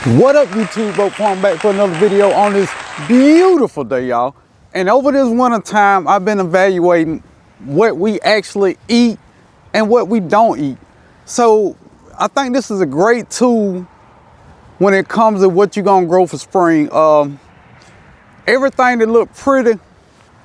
What up, YouTube? BrokeFarmer back for another video on this beautiful day, y'all. And over this winter time, I've been evaluating what we actually eat and what we don't eat. So I think this is a great tool when it comes to what you're gonna grow for spring. Everything that look pretty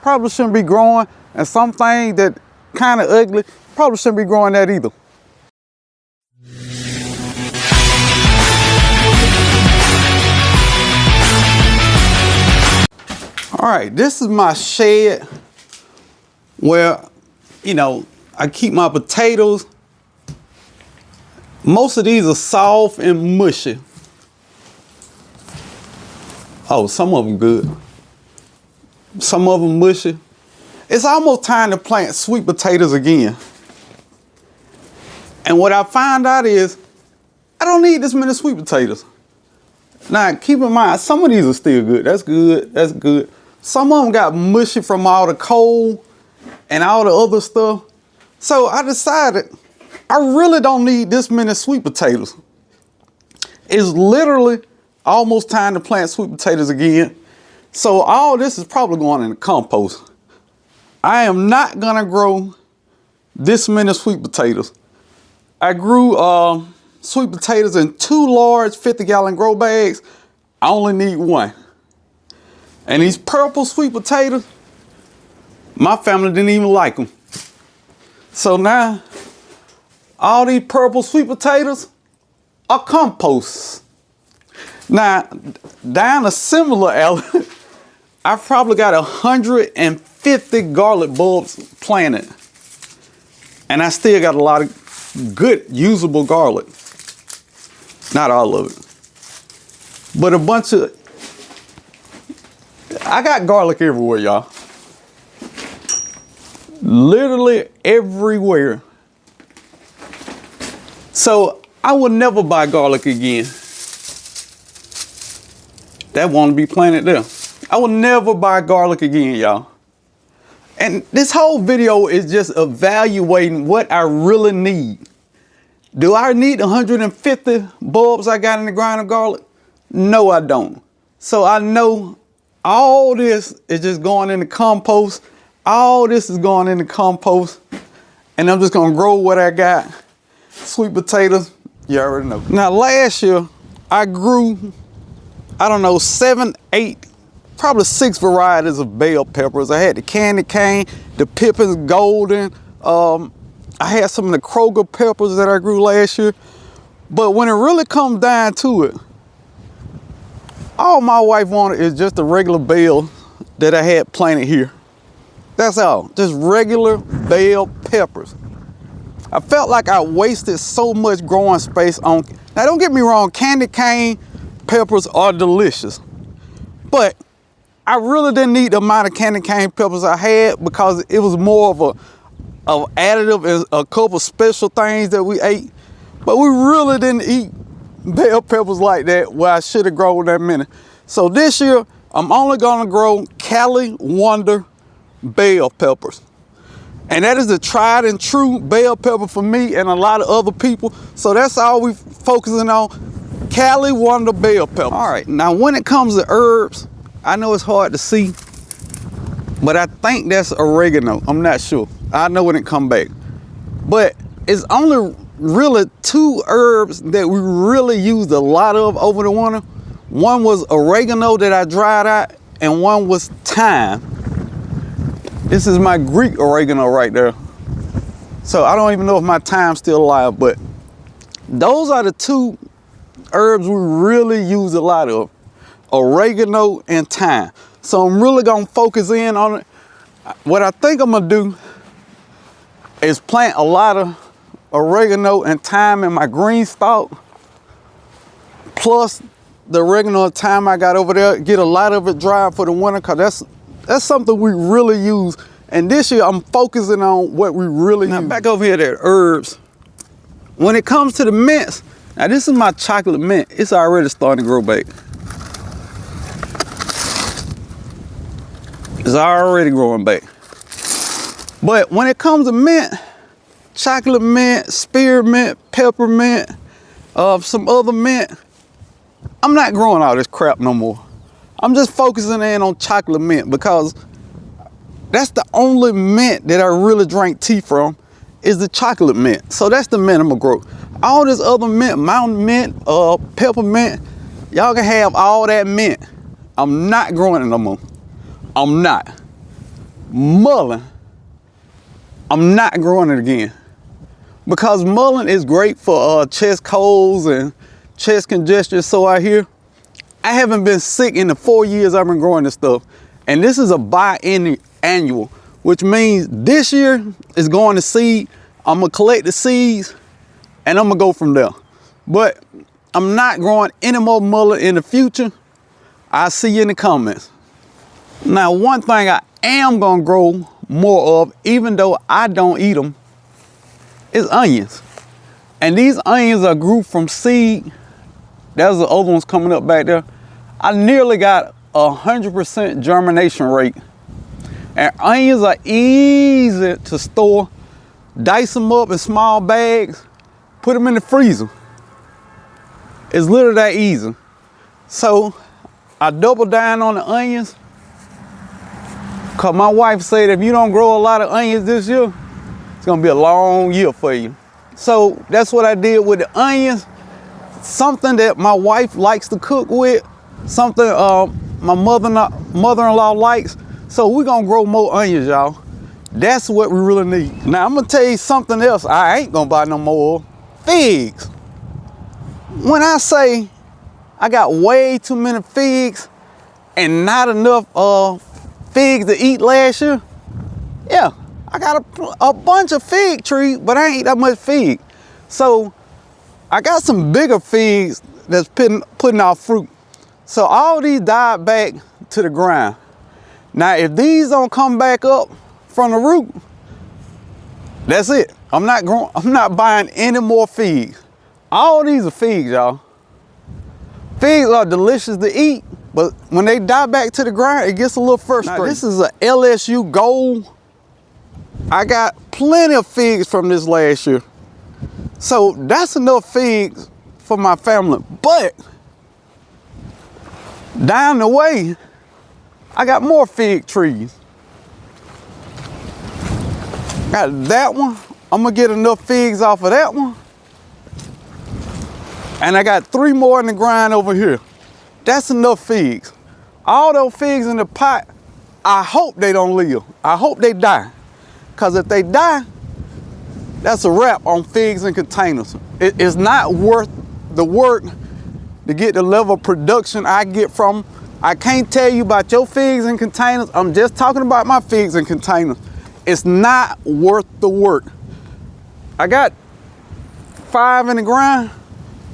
probably shouldn't be growing, and some things that kind of ugly probably shouldn't be growing that either. All right, this is my shed where, I keep my potatoes. Most of these are soft and mushy. Oh, some of them good. Some of them mushy. It's almost time to plant sweet potatoes again. And what I found out is, I don't need this many sweet potatoes. Now, keep in mind, some of these are still good. That's good, that's good. Some of them got mushy from all the cold and all the other stuff. So I decided I really don't need this many sweet potatoes. It's literally almost time to plant sweet potatoes again. So all this is probably going in the compost. I am not gonna grow this many sweet potatoes. I grew sweet potatoes in 2 large 50-gallon grow bags. I only need 1. And these purple sweet potatoes, my family didn't even like them. So now, all these purple sweet potatoes are compost. Now, down a similar alley, I've probably got 150 garlic bulbs planted. And I still got a lot of good, usable garlic. Not all of it. But a bunch of, I got garlic everywhere, y'all. Literally everywhere. So I will never buy garlic again. That won't be planted there. I will never buy garlic again, y'all. And this whole video is just evaluating what I really need. Do I need 150 bulbs I got in the ground of garlic? No, I don't. So I know all this is just going in the compost. All this is going in the compost. And I'm just gonna grow what I got. Sweet potatoes, you already know. Now last year, I grew, 7, 8, probably 6 varieties of bell peppers. I had the candy cane, the Pippin's Golden. I had some of the Kroger peppers that I grew last year. But when it really comes down to it, all my wife wanted is just a regular bell that I had planted here. That's all, just regular bell peppers. I felt like I wasted so much growing space on, now don't get me wrong, candy cane peppers are delicious. But I really didn't need the amount of candy cane peppers I had because it was more of an additive and a couple special things that we ate. But we really didn't eat bell peppers like that where I should have grown that many. So this year, I'm only gonna grow Cali Wonder bell peppers. And that is the tried and true bell pepper for me and a lot of other people. So that's all we focusing on, Cali Wonder bell peppers. All right, now when it comes to herbs, I know it's hard to see, but I think that's oregano. I'm not sure. I know when it come back. But it's only really 2 herbs that we really used a lot of over the winter. One was oregano that I dried out, and one was thyme. This is my Greek oregano right there. So I don't even know if my thyme's still alive, but those are the 2 herbs we really use a lot of, oregano and thyme. So I'm really gonna focus in on it. What I think I'm gonna do is plant a lot of oregano and thyme in my green stalk, plus the oregano and thyme I got over there, get a lot of it dry for the winter, because that's something we really use. And this year I'm focusing on what we really use. Now back over here to herbs. When it comes to the mints, now this is my chocolate mint. It's already starting to grow back. It's already growing back. But when it comes to mint, chocolate mint, spearmint, peppermint, some other mint, I'm not growing all this crap no more. I'm just focusing in on chocolate mint because that's the only mint that I really drink tea from is the chocolate mint. So that's the mint I'm gonna grow. All this other mint, mountain mint, peppermint, y'all can have all that mint. I'm not growing it no more. I'm not. Mullein, I'm not growing it again. Because mullein is great for chest colds and chest congestion, so I hear. I haven't been sick in the 4 years I've been growing this stuff. And this is a biannual, which means this year is going to seed. I'm gonna collect the seeds and I'm gonna go from there. But I'm not growing any more mullein in the future. I'll see you in the comments. Now, one thing I am gonna grow more of, even though I don't eat them, is onions. And these onions are grew from seed. There's the other ones coming up back there. I nearly got 100% germination rate. And onions are easy to store. Dice them up in small bags, put them in the freezer. It's literally that easy. So I double down on the onions. Cause my wife said if you don't grow a lot of onions this year, it's gonna be a long year for you. So that's what I did with the onions. Something that my wife likes to cook with, something my mother-in-law likes. So we're gonna grow more onions, y'all. That's what we really need. Now I'm gonna tell you something else I ain't gonna buy no more of. Figs. When I say I got way too many figs and not enough figs to eat last year, yeah, I got a bunch of fig trees, but I ain't eat that much fig. So I got some bigger figs that's putting out fruit. So all these died back to the ground. Now, if these don't come back up from the root, that's it. I'm not buying any more figs. All these are figs, y'all. Figs are delicious to eat, but when they die back to the ground, it gets a little frustrating. Now, this is a LSU Gold. I got plenty of figs from this last year. So that's enough figs for my family. But down the way, I got more fig trees. Got that one. I'm gonna get enough figs off of that one. And I got 3 more in the ground over here. That's enough figs. All those figs in the pot, I hope they don't live. I hope they die. Because if they die, that's a wrap on figs in containers. It's not worth the work to get the level of production I get from. I can't tell you about your figs in containers. I'm just talking about my figs in containers. It's not worth the work. I got 5 in the ground.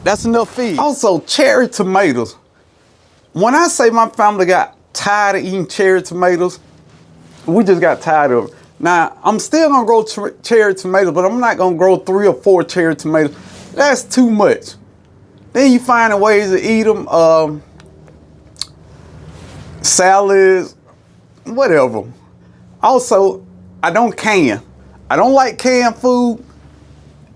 That's enough figs. Also, cherry tomatoes. When I say my family got tired of eating cherry tomatoes, we just got tired of it. Now, I'm still gonna grow cherry tomatoes, but I'm not gonna grow 3 or 4 cherry tomatoes. That's too much. Then you find ways to eat them, salads, whatever. Also, I don't can. I don't like canned food.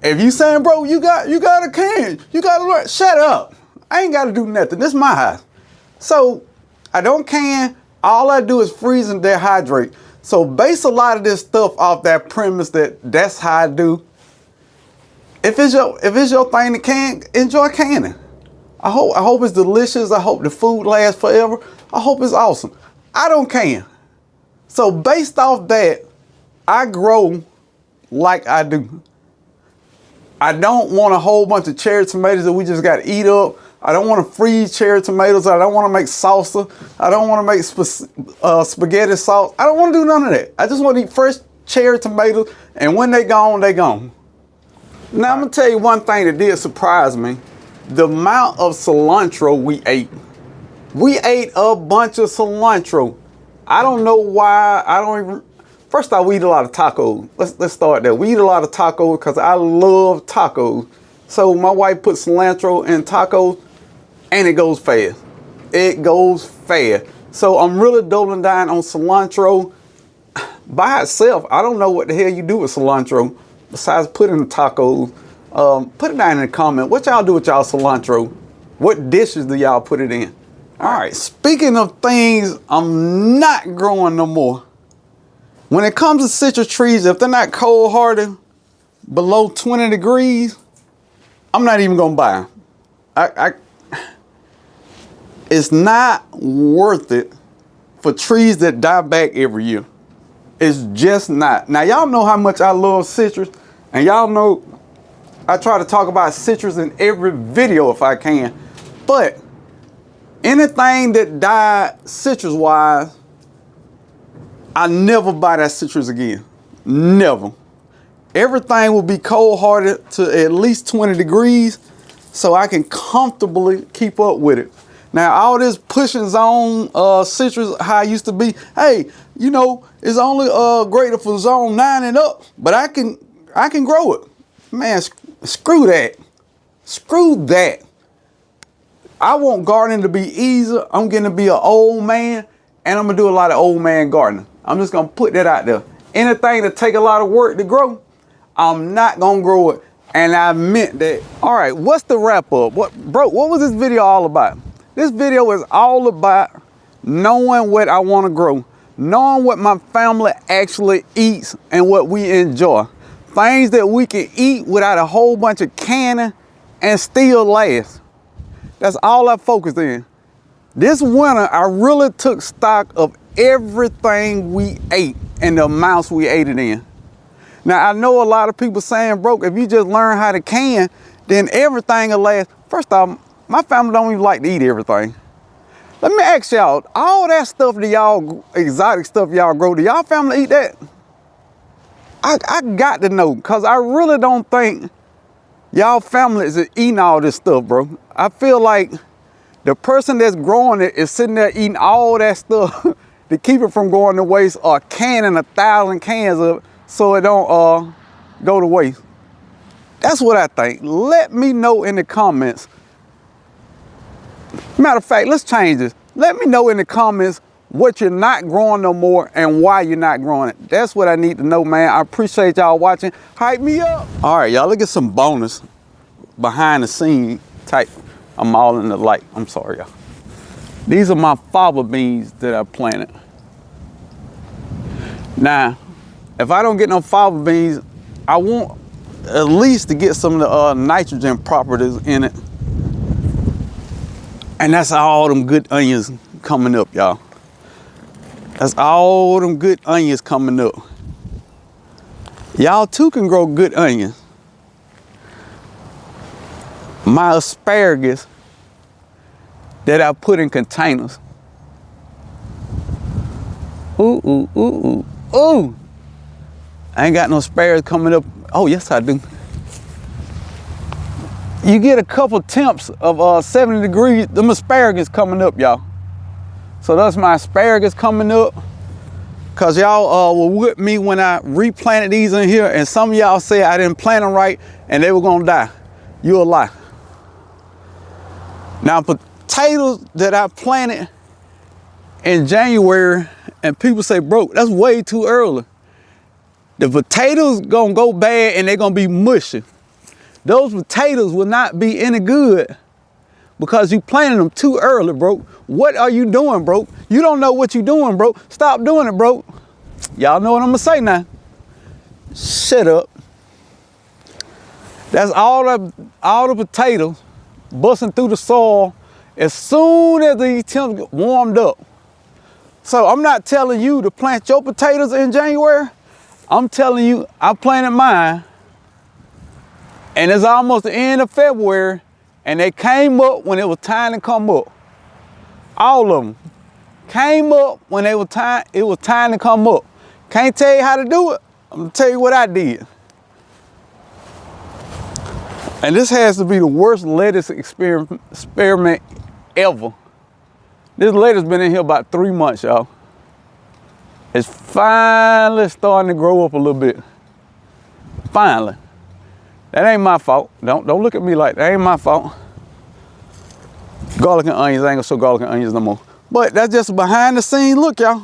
If you saying, bro, you got a can, you gotta learn, shut up. I ain't gotta do nothing, this is my house. So, I don't can, all I do is freeze and dehydrate. So base a lot of this stuff off that premise that that's how I do. If it's your thing to can, enjoy canning. I hope it's delicious. I hope the food lasts forever. I hope it's awesome. I don't can. So based off that, I grow like I do. I don't want a whole bunch of cherry tomatoes that we just got to eat up. I don't want to freeze cherry tomatoes. I don't want to make salsa. I don't want to make spaghetti sauce. I don't want to do none of that. I just want to eat fresh cherry tomatoes, and when they gone, they gone. Now, I'm going to tell you one thing that did surprise me. The amount of cilantro we ate. We ate a bunch of cilantro. I don't know why. First off, we eat a lot of tacos. Let's start there. We eat a lot of tacos because I love tacos. So my wife put cilantro in tacos, and it goes fast. It goes fast. So I'm really doubling down on cilantro. By itself, I don't know what the hell you do with cilantro besides put in the tacos. Put it down in the comment. What y'all do with y'all cilantro? What dishes do y'all put it in? All right, speaking of things I'm not growing no more. When it comes to citrus trees, if they're not cold hardy, below 20 degrees, I'm not even gonna buy them. It's not worth it for trees that die back every year. It's just not. Now, y'all know how much I love citrus, and y'all know I try to talk about citrus in every video if I can, but anything that died citrus-wise, I never buy that citrus again. Never. Everything will be cold-hearted to at least 20 degrees so I can comfortably keep up with it. Now, all this pushing zone citrus, how I used to be, hey, you know, it's only graded for zone 9 and up, but I can grow it. Man, screw that. Screw that. I want gardening to be easy. I'm going to be an old man, and I'm going to do a lot of old man gardening. I'm just going to put that out there. Anything that take a lot of work to grow, I'm not going to grow it. And I meant that. All right, what's the wrap up? What was this video all about? This video is all about knowing what I want to grow, knowing what my family actually eats and what we enjoy. Things that we can eat without a whole bunch of canning and still last. That's all I focused in. This winter, I really took stock of everything we ate and the amounts we ate it in. Now, I know a lot of people saying, Broke, if you just learn how to can, then everything will last. First off, my family don't even like to eat everything. Let me ask y'all, all that stuff that y'all, exotic stuff y'all grow, do y'all family eat that? I got to know, because I really don't think y'all families are eating all this stuff, bro. I feel like the person that's growing it is sitting there eating all that stuff to keep it from going to waste, or canning 1,000 cans of it so it don't go to waste. That's what I think. Let me know in the comments. Matter of fact, let's change this. Let me know in the comments what you're not growing no more and why you're not growing it. That's what I need to know, man. I appreciate y'all watching. Hype me up. All right, y'all, look at some bonus behind the scene type. I'm all in the light. I'm sorry, y'all. These are my fava beans that I planted. Now, if I don't get no fava beans, I want at least to get some of the nitrogen properties in it. And that's all them good onions coming up, y'all. That's all them good onions coming up. Y'all too can grow good onions. My asparagus that I put in containers. Ooh, ooh, ooh, ooh, ooh. I ain't got no asparagus coming up. Oh, yes, I do. You get a couple temps of 70 degrees, them asparagus coming up, y'all. So that's my asparagus coming up. Cause y'all were with me when I replanted these in here, and some of y'all say I didn't plant them right and they were gonna die. You a lie. Now, potatoes that I planted in January, and people say, Broke, that's way too early. The potatoes gonna go bad and they're gonna be mushy. Those potatoes will not be any good because you planted them too early, Broke. What are you doing, Broke? You don't know what you're doing, Broke. Stop doing it, Broke. Y'all know what I'm gonna say now. Shut up. That's all the potatoes busting through the soil as soon as these temps get warmed up. So I'm not telling you to plant your potatoes in January. I'm telling you, I planted mine, and it's almost the end of February, and they came up when it was time to come up. All of them came up when it was time to come up. Can't tell you how to do it. I'm gonna tell you what I did. And this has to be the worst lettuce experiment ever. This lettuce been in here about 3 months, y'all. It's finally starting to grow up a little bit. Finally. That ain't my fault. Don't look at me like that ain't my fault. Garlic and onions, I ain't gonna show garlic and onions no more. But that's just a behind the scenes look, y'all.